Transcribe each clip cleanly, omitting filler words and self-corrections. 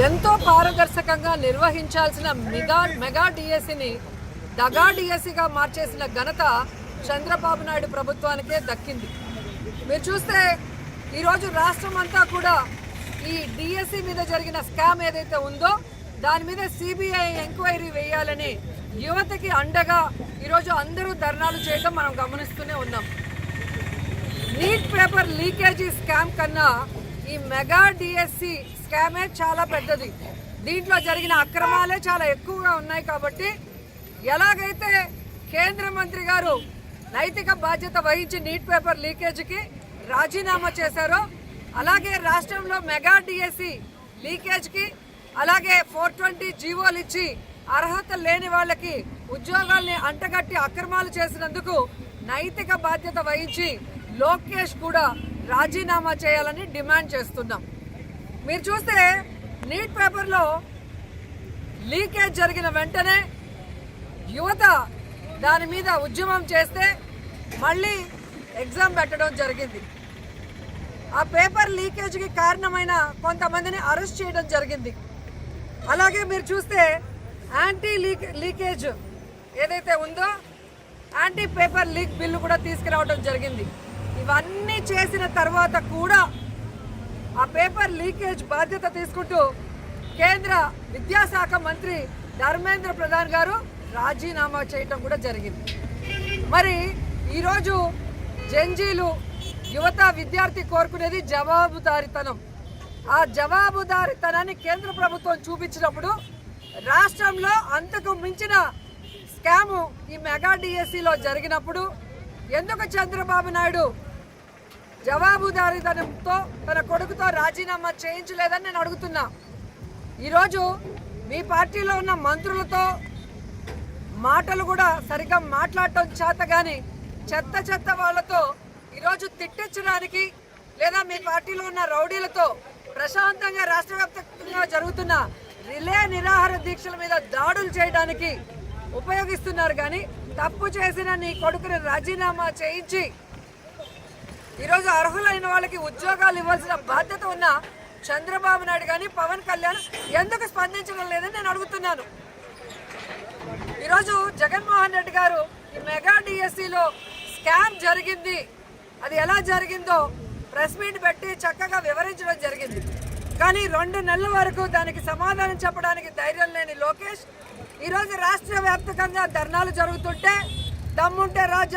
ఎంతో పారదర్శకంగా నిర్వహించాల్సిన మెగా డిఎస్సిని దగా డిఎస్సిగా మార్చేసిన ఘనత చంద్రబాబు నాయుడు ప్రభుత్వానికే దక్కింది. మీరు చూస్తే ఈరోజు రాష్ట్రం అంతా కూడా ఈ డిఎస్సి మీద జరిగిన స్కామ్ ఏదైతే ఉందో దాని మీద సిబిఐ ఎంక్వైరీ వేయాలని యువతకి అండగా ఈరోజు అందరూ ధర్నాలు చేయడం మనం గమనిస్తూనే ఉన్నాం. నీట్ పేపర్ లీకేజీ స్కామ్ కన్నా ఈ మెగా డిఎస్సి స్కామే చాలా పెద్దది. దీంట్లో జరిగిన అక్రమాలే చాలా ఎక్కువగా ఉన్నాయి. కాబట్టి ఎలాగైతే కేంద్ర మంత్రి గారు నైతిక బాధ్యత వహించి నీట్ పేపర్ లీకేజీకి రాజీనామా చేశారో అలాగే రాష్ట్రంలో మెగా డిఎస్సి లీకేజ్కి అలాగే 420 జీవోలు ఇచ్చి అర్హత లేని వాళ్ళకి ఉద్యోగాల్ని అంటగట్టి అక్రమాలు చేసినందుకు నైతిక బాధ్యత వహించి లోకేష్ కూడా రాజీనామా చేయాలని డిమాండ్ చేస్తున్నాం. మీరు చూస్తే నీట్ పేపర్లో లీకేజ్ జరిగిన వెంటనే యువత దాని మీద ఉద్యమం చేస్తే మళ్ళీ ఎగ్జామ్ పెట్టడం జరిగింది. ఆ పేపర్ లీకేజ్కి కారణమైన కొంతమందిని అరెస్ట్ చేయడం జరిగింది. అలాగే మీరు చూస్తే యాంటీ లీకేజ్ ఏదైతే ఉందో యాంటీ పేపర్ లీక్ బిల్లు కూడా తీసుకురావడం జరిగింది. ఇవన్నీ చేసిన తర్వాత కూడా ఆ పేపర్ లీకేజ్ బాధ్యత తీసుకుంటూ కేంద్ర విద్యాశాఖ మంత్రి ధర్మేంద్ర ప్రధాన్ గారు రాజీనామా చేయటం కూడా జరిగింది. మరి ఈరోజు జంజీలు యువత విద్యార్థి కోరుకునేది జవాబుదారీతనం. ఆ జవాబుదారీతనాన్ని కేంద్ర ప్రభుత్వం చూపించినప్పుడు రాష్ట్రంలో అంతకు మించిన స్కాము ఈ మెగా డిఎస్సిలో జరిగినప్పుడు ఎందుకు చంద్రబాబు నాయుడు జవాబుదారీతనంతో తన కొడుకుతో రాజీనామా చేయించలేదని నేను అడుగుతున్నా. ఈరోజు మీ పార్టీలో ఉన్న మంత్రులతో మాటలు కూడా సరిగ్గా మాట్లాడటం చేత కానీ చెత్త వాళ్ళతో ఈరోజు తిట్టించడానికి లేదా మీ పార్టీలో ఉన్న రౌడీలతో ప్రశాంతంగా రాష్ట్ర వ్యాప్తంగా జరుగుతున్న రిలే నిరాహార దీక్షల మీద దాడులు చేయడానికి ఉపయోగిస్తున్నారు. కానీ తప్పు చేసిన నీ కొడుకుని రాజీనామా చేయించి ఈరోజు అర్హులైన వాళ్ళకి ఉద్యోగాలు ఇవ్వాల్సిన బాధ్యత ఉన్న చంద్రబాబు నాయుడు కానీ పవన్ కళ్యాణ్ ఎందుకు స్పందించడం లేదని నేను అడుగుతున్నాను. ఈరోజు జగన్మోహన్ రెడ్డి గారు ఈ మెగా డిఎస్సిలో స్కామ్ జరిగింది, అది ఎలా జరిగిందో ప్రెస్ మీట్ పెట్టి చక్కగా వివరించడం జరిగింది. కానీ 2 నెలల వరకు దానికి సమాధానం చెప్పడానికి ధైర్యం లేని లోకేష్ ఈరోజు రాష్ట్ర వ్యాప్తంగా ధర్నాలు జరుగుతుంటే దమ్ముంటే రాజ్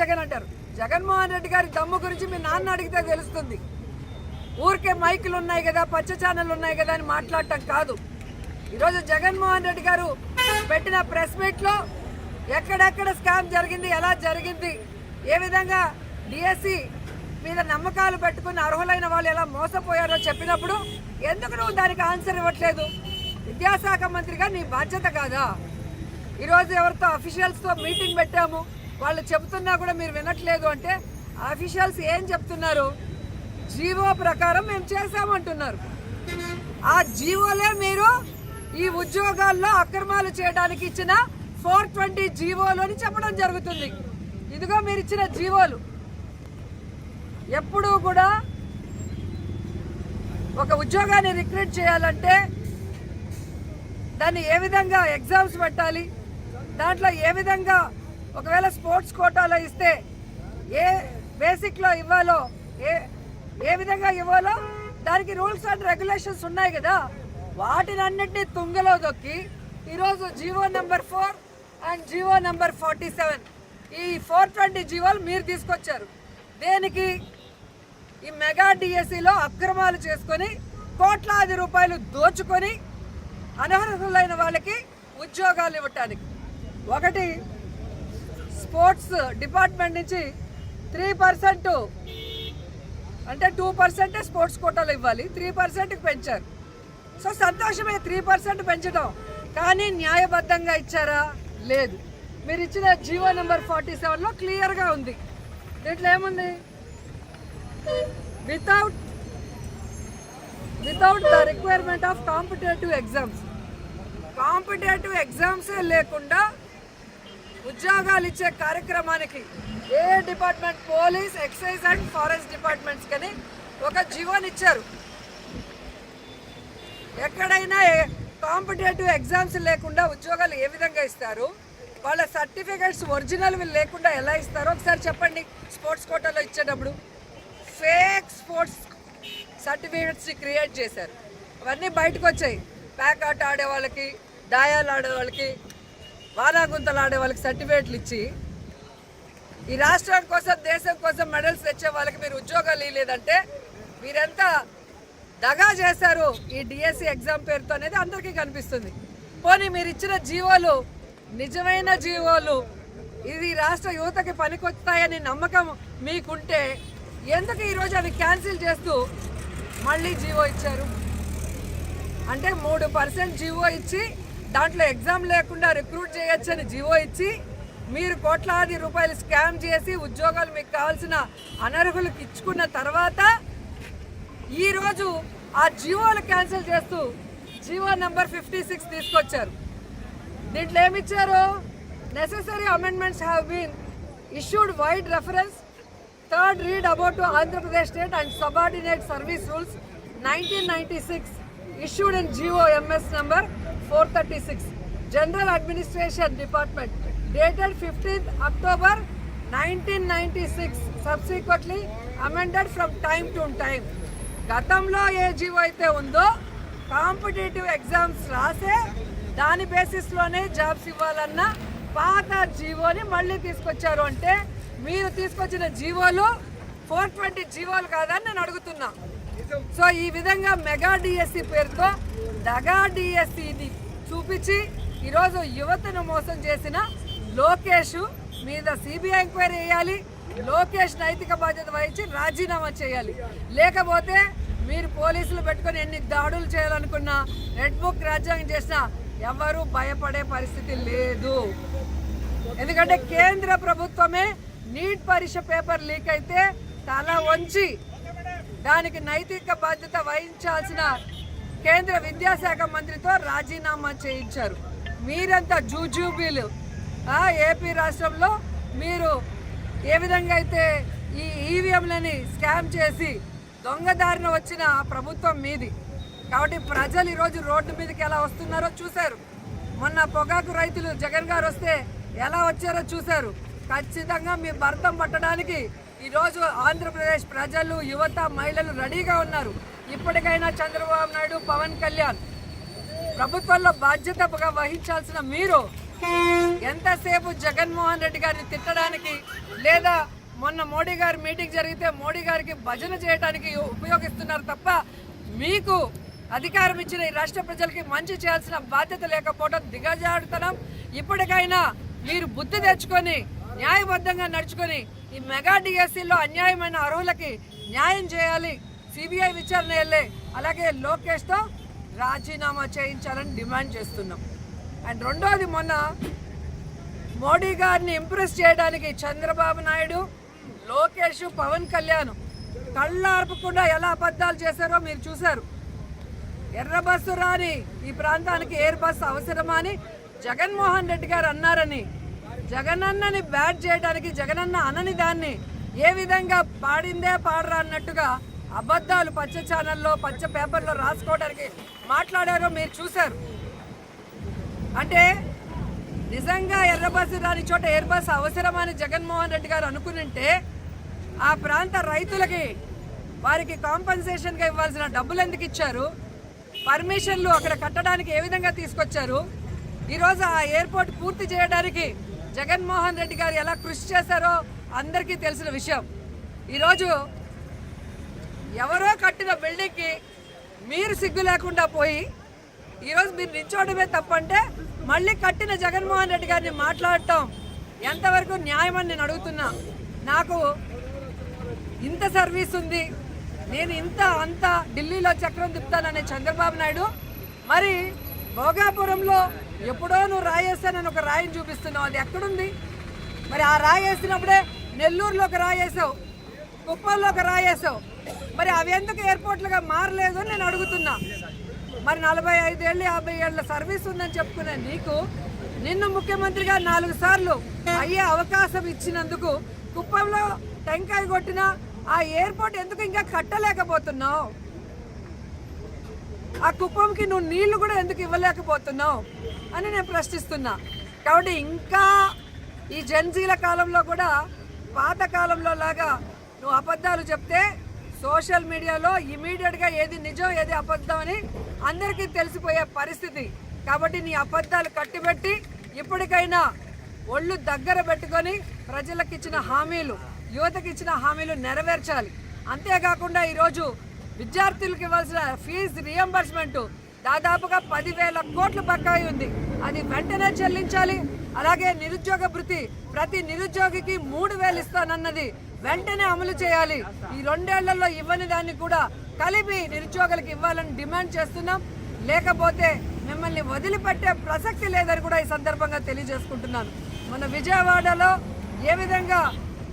జగన్ అంటారు. జగన్మోహన్ రెడ్డి గారి దమ్ము గురించి మీ నాన్న అడిగితే తెలుస్తుంది. ఊరికే మైకులు ఉన్నాయి కదా, పచ్చ ఛానళ్ళు ఉన్నాయి కదా అని మాట్లాడటం కాదు. ఈరోజు జగన్మోహన్ రెడ్డి గారు పెట్టిన ప్రెస్ మీట్లో ఎక్కడెక్కడ స్కామ్ జరిగింది, ఎలా జరిగింది, ఏ విధంగా డిఎస్సి మీద నమ్మకాలు పెట్టుకుని అర్హులైన వాళ్ళు ఎలా మోసపోయారో చెప్పినప్పుడు ఎందుకు నువ్వు దానికి ఆన్సర్ ఇవ్వట్లేదు? విద్యాశాఖ మంత్రిగా నీ బాధ్యత కాదా? ఈరోజు ఎవరితో అఫీషియల్స్తో మీటింగ్ పెట్టాము, వాళ్ళు చెబుతున్నా కూడా మీరు వినట్లేదు అంటే అఫీషియల్స్ ఏం చెప్తున్నారు? జీవో ప్రకారం మేము చేసామంటున్నారు. ఆ జీవోలే మీరు ఈ ఉద్యోగాల్లో అక్రమాలు చేయడానికి ఇచ్చిన 420 జీవోలు అని చెప్పడం జరుగుతుంది. ఇదిగో మీరు ఇచ్చిన జీవోలు. ఎప్పుడూ కూడా ఒక ఉద్యోగాన్ని రిక్రూట్ చేయాలంటే దాన్ని ఏ విధంగా ఎగ్జామ్స్ పెట్టాలి, దాంట్లో ఏ విధంగా ఒకవేళ స్పోర్ట్స్ కోటాలో ఇస్తే ఏ బేసిక్లో ఇవ్వాలో, ఏ విధంగా ఇవ్వాలో దానికి రూల్స్ అండ్ రెగ్యులేషన్స్ ఉన్నాయి కదా. వాటిని అన్నింటినీ తుంగలో దొక్కి ఈరోజు GO number 4 and GO number 47 ఈ 420 జీవోలు మీరు తీసుకొచ్చారు. దేనికి? ఈ మెగా డిఎస్సిలో అక్రమాలు చేసుకొని కోట్లాది రూపాయలు దోచుకొని అనర్హులైన వాళ్ళకి ఉద్యోగాలు ఇవ్వటానికి. ఒకటి, స్పోర్ట్స్ డిపార్ట్మెంట్ నుంచి 3% అంటే 2% స్పోర్ట్స్ కోటాలు ఇవ్వాలి, 3%కి పెంచారు. సో సంతోషమే 3% పెంచడం, కానీ న్యాయబద్ధంగా ఇచ్చారా? లేదు. మీరు ఇచ్చిన జీవో నెంబర్ 47లో క్లియర్గా ఉంది. దీంట్లో ఏముంది? Without the requirement of competitive ఎగ్జామ్సే లేకుండా ఉద్యోగాలు ఇచ్చే కార్యక్రమానికి ఏ department, police, excise and forest departments కానీ ఒక జీవోని ఇచ్చారు. ఎక్కడైనా కాంపిటేటివ్ ఎగ్జామ్స్ లేకుండా ఉద్యోగాలు ఏ విధంగా ఇస్తారు? వాళ్ళ సర్టిఫికేట్స్ ఒరిజినల్ లేకుండా ఎలా ఇస్తారో ఒకసారి చెప్పండి. స్పోర్ట్స్ కోటాలో ఇచ్చేటప్పుడు ఫేక్ స్పోర్ట్స్ సర్టిఫికేట్స్ని క్రియేట్ చేశారు. అవన్నీ బయటకు వచ్చాయి. ప్యాక్ ఆట ఆడే వాళ్ళకి, దాయాలు ఆడే వాళ్ళకి, వానాగుంతలు ఆడే వాళ్ళకి సర్టిఫికేట్లు ఇచ్చి ఈ రాష్ట్రం కోసం, దేశం కోసం మెడల్స్ తెచ్చే వాళ్ళకి మీరు ఉద్యోగాలు ఇవ్వలేదంటే మీరెంత దగా చేశారు ఈ డిఎస్సి ఎగ్జామ్ పేరుతో అనేది అందరికీ కనిపిస్తుంది. పోనీ మీరు ఇచ్చిన జీవోలు నిజమైన జీవోలు, ఇది రాష్ట్ర యువతకి పనికొస్తాయని నమ్మకం మీకుంటే ఎందుకు ఈరోజు అవి క్యాన్సిల్ చేస్తూ మళ్ళీ జీవో ఇచ్చారు? అంటే 3% జీవో ఇచ్చి దాంట్లో ఎగ్జామ్ లేకుండా రిక్రూట్ చేయొచ్చని జీవో ఇచ్చి మీరు కోట్లాది రూపాయలు స్కామ్ చేసి ఉద్యోగాలు మీకు కావాల్సిన అనర్హులకు ఇచ్చుకున్న తర్వాత ఈరోజు ఆ జీవోలు క్యాన్సిల్ చేస్తూ జీవో నెంబర్ 56 తీసుకొచ్చారు. దీంట్లో ఏమిచ్చారు? Necessary amendments have been issued wide reference third read about to Andhra Pradesh state and subordinate service rules 1996 issued in GOMS number 436 General Administration Department dated 15th October 1996 subsequently amended from time to time. గతంలో ఏ GO అయితే ఉందో competitive exams రాసే దాని బేసిస్లోనే jobs ఇవ్వాలన్న పాత జీవోని మళ్ళీ తీసుకొచ్చారు. అంటే మీరు తీసుకొచ్చిన జీవోలు 420 జీవోలు కాదని నేను అడుగుతున్నా. సో ఈ విధంగా మెగా డిఎస్సి పేరుతో దగా డిఎస్సిని చూపించి ఈరోజు యువతను మోసం చేసిన లోకేష్ మీద సిబిఐ ఎంక్వైరీ చేయాలి. లోకేష్ నైతిక బాధ్యత వహించి రాజీనామా చేయాలి. లేకపోతే మీరు పోలీసులు పెట్టుకొని ఎన్ని దాడులు చేయాలనుకున్నా, రెడ్ బుక్ రాజ్యాంగం చేసినా ఎవరు భయపడే పరిస్థితి లేదు. ఎందుకంటే కేంద్ర ప్రభుత్వమే నీట్ పరీక్ష పేపర్ లీక్ అయితే తల వంచి దానికి నైతిక బాధ్యత వహించాల్సిన కేంద్ర విద్యాశాఖ మంత్రితో రాజీనామా చేయించారు. మీరంతా జూజూబీలు. ఏపీ రాష్ట్రంలో మీరు ఏ విధంగా అయితే ఈ ఈవీఎంలని స్కామ్ చేసి దొంగదారిన వచ్చిన ప్రభుత్వం మీది. కాబట్టి ప్రజలు ఈరోజు రోడ్డు మీదకి ఎలా వస్తున్నారో చూశారు. మొన్న పొగాకు రైతులు జగన్ గారు వస్తే ఎలా వచ్చారో చూశారు. ఖచ్చితంగా మీ భర్తం పట్టడానికి ఈరోజు ఆంధ్రప్రదేశ్ ప్రజలు, యువత, మహిళలు రెడీగా ఉన్నారు. ఇప్పటికైనా చంద్రబాబు నాయుడు, పవన్ కళ్యాణ్ ప్రభుత్వంలో బాధ్యతగా వహించాల్సిన మీరు ఎంతసేపు జగన్మోహన్ రెడ్డి గారిని తిట్టడానికి, లేదా మొన్న మోడీ గారి మీటింగ్ జరిగితే మోడీ గారికి భజన చేయడానికి ఉపయోగిస్తున్నారు తప్ప మీకు అధికారం ఇచ్చిన ఈ రాష్ట్ర ప్రజలకి మంచి చేయాల్సిన బాధ్యత లేకపోవడం దిగజారుతనం. ఇప్పటికైనా మీరు బుద్ధి తెచ్చుకొని న్యాయబద్ధంగా నడుచుకొని ఈ మెగా డిఎస్సీలో అన్యాయమైన అర్హులకి న్యాయం చేయాలి. సిబిఐ విచారణ వెళ్ళే, అలాగే లోకేష్తో రాజీనామా చేయించాలని డిమాండ్ చేస్తున్నాం. అండ్ రెండోది, మొన్న మోడీ గారిని ఇంప్రెస్ చేయడానికి చంద్రబాబు నాయుడు, లోకేష్, పవన్ కళ్యాణ్ కళ్ళార్పకుండా ఎలా అబద్ధాలు చేశారో మీరు చూశారు. ఎర్ర బస్సు రాని ఈ ప్రాంతానికి ఎయిర్ బస్సు అవసరమా అని జగన్మోహన్ రెడ్డి గారు అన్నారని, జగనన్నని బ్యాట్ చేయడానికి, జగనన్న అనని దాన్ని ఏ విధంగా పాడిందే పాడరా అన్నట్టుగా అబద్ధాలు పచ్చ ఛానల్లో, పచ్చ పేపర్లో రాసుకోవడానికి మాట్లాడారో మీరు చూశారు. అంటే నిజంగా ఎర్ర బస్సు రాని చోట ఎయిర్ బస్సు అవసరమని జగన్మోహన్ రెడ్డి గారు అనుకునింటే ఆ ప్రాంత రైతులకి వారికి కాంపన్సేషన్గా ఇవ్వాల్సిన డబ్బులు ఎందుకు ఇచ్చారు? పర్మిషన్లు అక్కడ కట్టడానికి ఏ విధంగా తీసుకొచ్చారు? ఈరోజు ఆ ఎయిర్పోర్ట్ పూర్తి చేయడానికి జగన్మోహన్ రెడ్డి గారు ఎలా కృషి చేశారో అందరికీ తెలిసిన విషయం. ఈరోజు ఎవరో కట్టిన బిల్డింగ్కి మీరు సిగ్గు లేకుండా పోయి ఈరోజు మీరు నిల్చోవడమే తప్పంటే మళ్ళీ కట్టిన జగన్మోహన్ రెడ్డి గారిని మాట్లాడటం ఎంతవరకు న్యాయమని నేను అడుగుతున్నా. నాకు ఇంత సర్వీస్ ఉంది, నేను అంత ఢిల్లీలో చక్రం తిప్పుతాననే చంద్రబాబు నాయుడు మరి భోగాపురంలో ఎప్పుడో నువ్వు రాయేస్తానని ఒక రాయిని చూపిస్తున్నావు. అది ఎక్కడుంది? మరి ఆ రాయి వేసినప్పుడే నెల్లూరులో ఒక రాయి వేసావు, కుప్పంలో ఒక రాయి వేసావు. మరి అవి ఎందుకు ఎయిర్పోర్ట్లుగా మారలేదు అని నేను అడుగుతున్నా. మరి 45 ఏళ్ళు 50 ఏళ్ళ సర్వీస్ ఉందని చెప్పుకునే నీకు నిన్ను ముఖ్యమంత్రిగా 4 సార్లు అయ్యే అవకాశం ఇచ్చినందుకు కుప్పంలో టెంకాయ కొట్టిన ఆ ఎయిర్పోర్ట్ ఎందుకు ఇంకా కట్టలేకపోతున్నావు? ఆ కుప్పంకి నువ్వు నీళ్లు కూడా ఎందుకు ఇవ్వలేకపోతున్నావు అని నేను ప్రశ్నిస్తున్నా. కాబట్టి ఇంకా ఈ జెన్జీల కాలంలో కూడా పాత కాలంలో లాగా నువ్వు అబద్ధాలు చెప్తే సోషల్ మీడియాలో ఇమీడియట్గా ఏది నిజం ఏది అబద్ధం అని అందరికీ తెలిసిపోయే పరిస్థితి. కాబట్టి నీ అబద్ధాలు కట్టిపెట్టి ఇప్పటికైనా ఒళ్ళు దగ్గర పెట్టుకొని ప్రజలకు ఇచ్చిన హామీలు, యువతకి ఇచ్చిన హామీలు నెరవేర్చాలి. అంతేకాకుండా ఈరోజు విద్యార్థులకు ఇవ్వాల్సిన ఫీజు రియంబర్స్మెంట్ దాదాపుగా 10,000 కోట్లు బకాయి ఉంది. అది వెంటనే చెల్లించాలి. అలాగే నిరుద్యోగ భృతి ప్రతి నిరుద్యోగికి 3,000 ఇస్తానన్నది వెంటనే అమలు చేయాలి. ఈ 2 ఏళ్లలో ఇవ్వని దాన్ని కూడా కలిపి నిరుద్యోగులకు ఇవ్వాలని డిమాండ్ చేస్తున్నాం. లేకపోతే మిమ్మల్ని వదిలిపెట్టే ప్రసక్తి లేదని కూడా ఈ సందర్భంగా తెలియజేసుకుంటున్నాను. మన విజయవాడలో ఏ విధంగా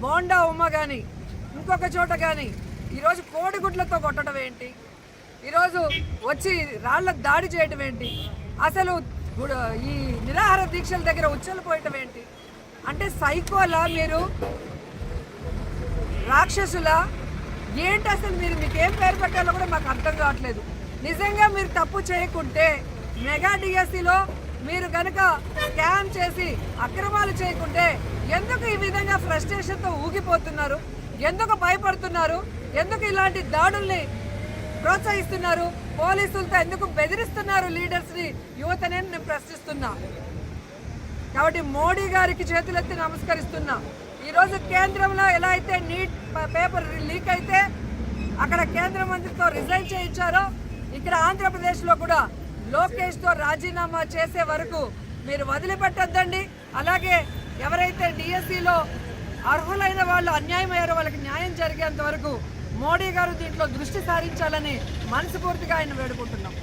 బోండా ఉమ్మ కానీ ఇంకొక చోట కానీ ఈరోజు కోడిగుడ్లతో కొట్టడం ఏంటి, ఈరోజు వచ్చి రాళ్ల దాడి చేయటం ఏంటి, అసలు ఈ నిరాహార దీక్షల దగ్గర ఉచ్చలు పోయటం ఏంటి అంటే సైకోలా మీరు, రాక్షసులా ఏంటి అసలు? మీకేం పేరు పెట్టాలో కూడా మాకు అర్థం కావట్లేదు. నిజంగా మీరు తప్పు చేయకుంటే మెగా డిఎస్సిలో మీరు కనుక స్కామ్ చేసి అక్రమాలు చేయకుంటే ఎందుకు ఈ విధంగా ఫ్రస్ట్రేషన్తో ఊగిపోతున్నారు? ఎందుకు భయపడుతున్నారు? ఎందుకు ఇలాంటి దాడుల్ని ప్రోత్సహిస్తున్నారు? పోలీసులతో ఎందుకు బెదిరిస్తున్నారు లీడర్స్ని, యువతనే నేను ప్రశ్నిస్తున్నా. కాబట్టి మోడీ గారికి చేతులెత్తి నమస్కరిస్తున్నా. ఈరోజు కేంద్రంలో ఎలా అయితే నీట్ పేపర్ లీక్ అయితే అక్కడ కేంద్ర మంత్రితో రిజైన్ చేయించారో ఇక్కడ ఆంధ్రప్రదేశ్లో కూడా లోకేష్తో రాజీనామా చేసే వరకు మీరు వదిలిపెట్టొద్దండి. అలాగే ఎవరైతే డిఎస్సిలో అర్హులైన వాళ్ళు అన్యాయం అయ్యారో వాళ్ళకి న్యాయం జరిగేంత వరకు మోడీ గారు దీంట్లో దృష్టి సారించాలని మనస్ఫూర్తిగా ఆయన వేడుకుంటున్నాం.